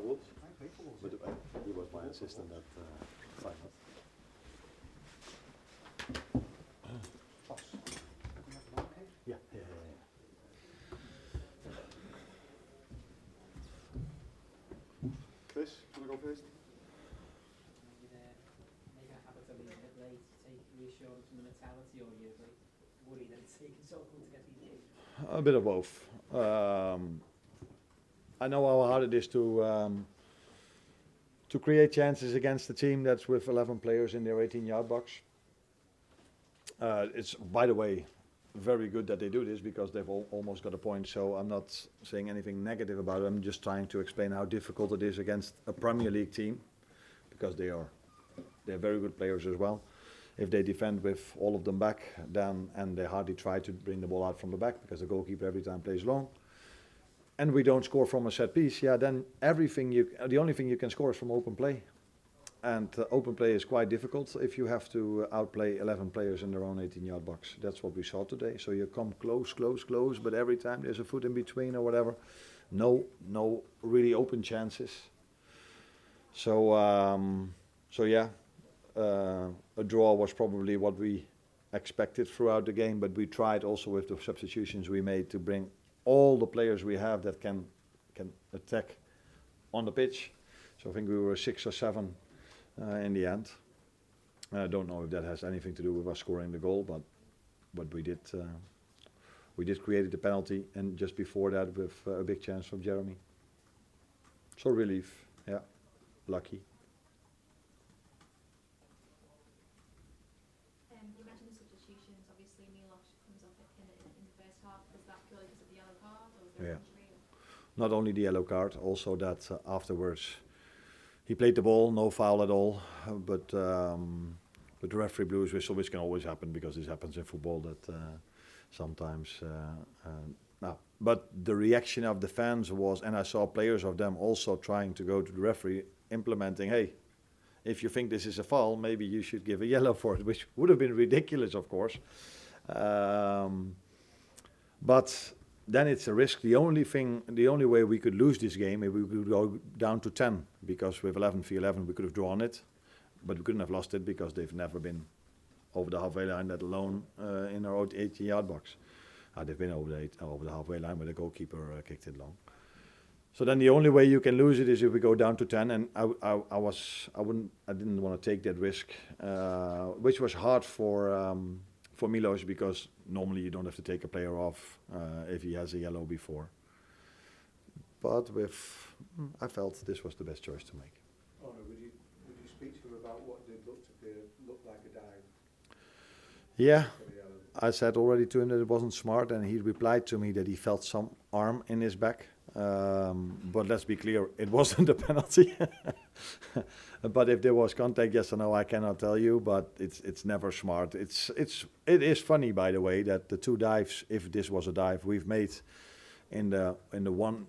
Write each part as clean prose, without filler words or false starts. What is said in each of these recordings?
would, I play football. but he was my assistant at Feyenoord. Boss. We have one, okay? Yeah. Chris, want to go first? Make a habit of being a bit late, take reassurance from the mentality, or you're like worried that it's taking so long to get these games? A bit of both. I know how hard it is to create chances against a team that's with 11 players in their 18-yard box. It's, by the way, very good that they do this because they've almost got a point. So I'm not saying anything negative about it. I'm just trying to explain how difficult it is against a Premier League team, because they're very good players as well. If they defend with all of them back, and they hardly try to bring the ball out from the back because the goalkeeper every time plays long, and we don't score from a set piece, then the only thing you can score is from open play. And open play is quite difficult if you have to outplay 11 players in their own 18-yard box. That's what we saw today. So you come close, but every time there's a foot in between or whatever, no really open chances. So a draw was probably what we expected throughout the game, but we tried also with the substitutions we made to bring all the players we have that can attack on the pitch. So I think we were 6 or 7 in the end. I don't know if that has anything to do with us scoring the goal, but we did create the penalty, and just before that with a big chance from Jeremy. So relief, lucky. You mentioned the substitutions. Obviously, Milos comes off in the first half. Was that purely because of the yellow card, or was there an injury? Not only the yellow card, also that afterwards he played the ball, no foul at all, but the referee blew his whistle, which can always happen because this happens in football, that sometimes. But the reaction of the fans was, and I saw players of them also trying to go to the referee, implementing, hey, if you think this is a foul, maybe you should give a yellow for it, which would have been ridiculous, of course. But then it's a risk. The only way we could lose this game is we could go down to 10, because with 11v11 we could have drawn it, but we couldn't have lost it because they've never been over the halfway line, let alone in our 18-yard box. They've been over the halfway line, but the goalkeeper kicked it long. So then the only way you can lose it is if we go down to 10, and I didn't want to take that risk, which was hard for Milos, because normally you don't have to take a player off if he has a yellow before. But I felt this was the best choice to make. Arne, would you speak to him about what did look like a dive? Yeah, I said already to him that it wasn't smart, and he replied to me that he felt some arm in his back. But let's be clear, it wasn't a penalty. But if there was contact, yes or no, I cannot tell you. But it's never smart. It is funny, by the way, that the 2 dives, if this was a dive, we've made in the one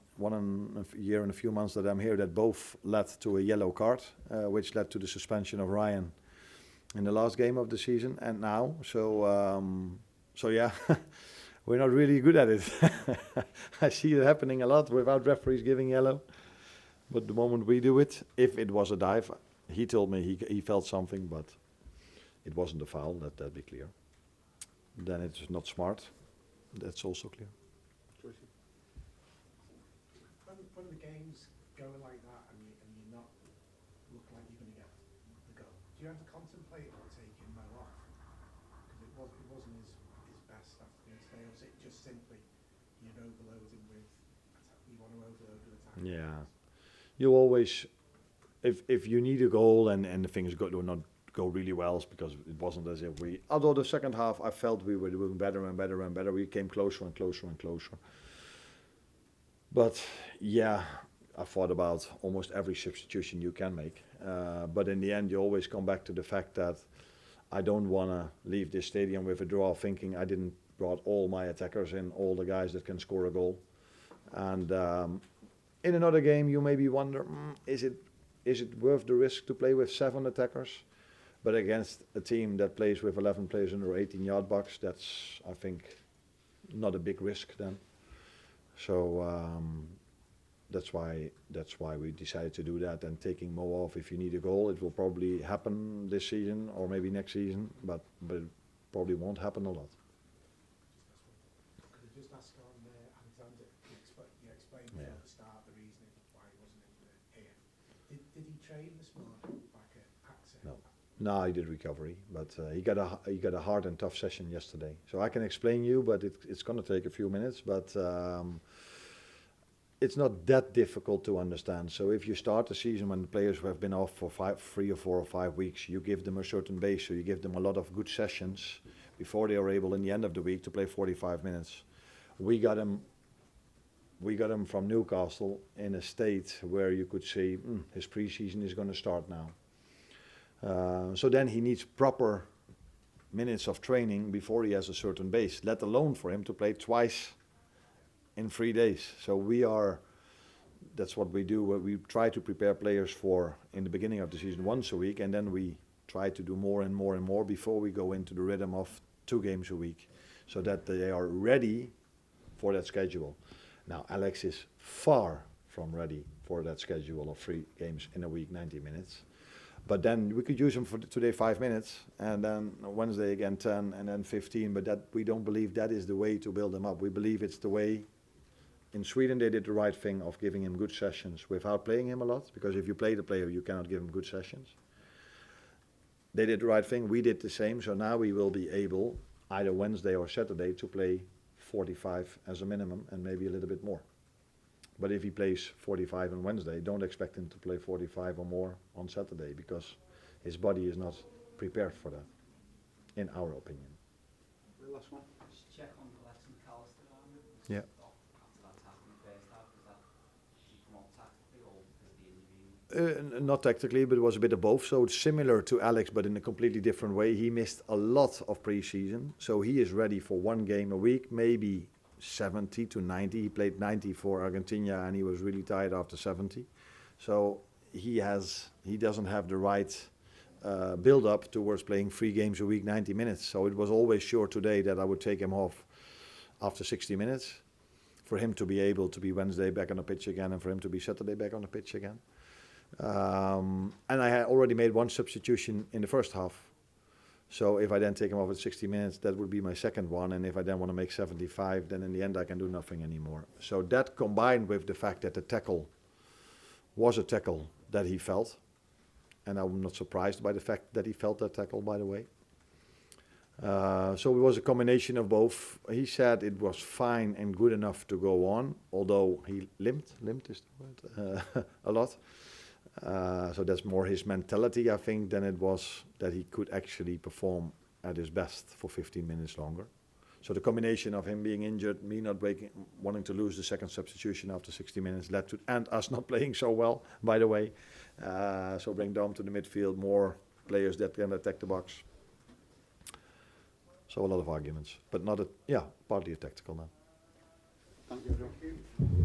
year and a few months that I'm here, that both led to a yellow card, which led to the suspension of Ryan in the last game of the season, and now. So yeah. We're not really good at it. I see it happening a lot without referees giving yellow. But the moment we do it, if it was a dive, he told me he felt something, but it wasn't a foul, that'd be clear. Then it's not smart. That's also clear. When the game's going like that and you're not looking like you're going to get the goal, do you have to contemplate on taking Mo off? Because it wasn't his best afternoon today, or was it just simply you'd overload him with, you want to overload with attack? Yeah. You always, if you need a goal and the things do not go really well, because it wasn't as if although the second half I felt we were doing better and better and better, we came closer and closer and closer. But yeah, I thought about almost every substitution you can make. But in the end, you always come back to the fact that I don't want to leave this stadium with a draw thinking I didn't brought all my attackers in, all the guys that can score a goal. And in another game, you maybe wonder, is it worth the risk to play with 7 attackers? But against a team that plays with 11 players in their 18-yard box, that's, I think, not a big risk then. So, that's why we decided to do that, and taking Mo off if you need a goal. It will probably happen this season or maybe next season, but it probably won't happen a lot. Could I just ask on Alexander, you explained Yeah. at the start the reasoning why he wasn't in the game. Did he train this morning back at AXA? No. No, he did recovery, but he got a hard and tough session yesterday. So I can explain you, but it's going to take a few minutes. But it's not that difficult to understand. So if you start the season when the players have been off for 3 or 4 or 5 weeks, you give them a certain base. So you give them a lot of good sessions before they are able, in the end of the week, to play 45 minutes. We got him from Newcastle in a state where you could say his pre-season is going to start now. So then he needs proper minutes of training before he has a certain base, let alone for him to play twice in 3 days. So that's what we do. We try to prepare players for, in the beginning of the season, once a week, and then we try to do more and more and more before we go into the rhythm of 2 games a week, so that they are ready for that schedule. Now, Alex is far from ready for that schedule of 3 games in a week, 90 minutes. But then we could use him for today 5 minutes, and then Wednesday again 10, and then 15. But that we don't believe that is the way to build him up. We believe it's the way. In Sweden, they did the right thing of giving him good sessions without playing him a lot, because if you play the player, you cannot give him good sessions. They did the right thing. We did the same. So now we will be able, either Wednesday or Saturday, to play 45 as a minimum, and maybe a little bit more. But if he plays 45 on Wednesday, don't expect him to play 45 or more on Saturday, because his body is not prepared for that, in our opinion. The last one. Just check on Alex McAllister, Arne. Yeah. After that tackle in the first half, did he come off tactically or because of the injury? Not tactically, but it was a bit of both. So it's similar to Alex, but in a completely different way. He missed a lot of pre-season, so he is ready for 1 game a week, maybe 70 to 90. He played 90 for Argentina, and he was really tired after 70. So he doesn't have the right build-up towards playing 3 games a week, 90 minutes. So it was always sure today that I would take him off after 60 minutes for him to be able to be Wednesday back on the pitch again, and for him to be Saturday back on the pitch again. And I had already made 1 substitution in the first half. So if I then take him off at 60 minutes, that would be my second one. And if I then want to make 75, then in the end I can do nothing anymore. So that, combined with the fact that the tackle was a tackle that he felt, and I'm not surprised by the fact that he felt that tackle, by the way. So it was a combination of both. He said it was fine and good enough to go on, although he limped is the word, a lot. So that's more his mentality, I think, than it was that he could actually perform at his best for 15 minutes longer. So the combination of him being injured, me not wanting to lose the second substitution after 60 minutes led to, and us not playing so well, by the way. So bring Dom to the midfield, more players that can attack the box. So a lot of arguments, but partly a tactical now. Thank you, everyone.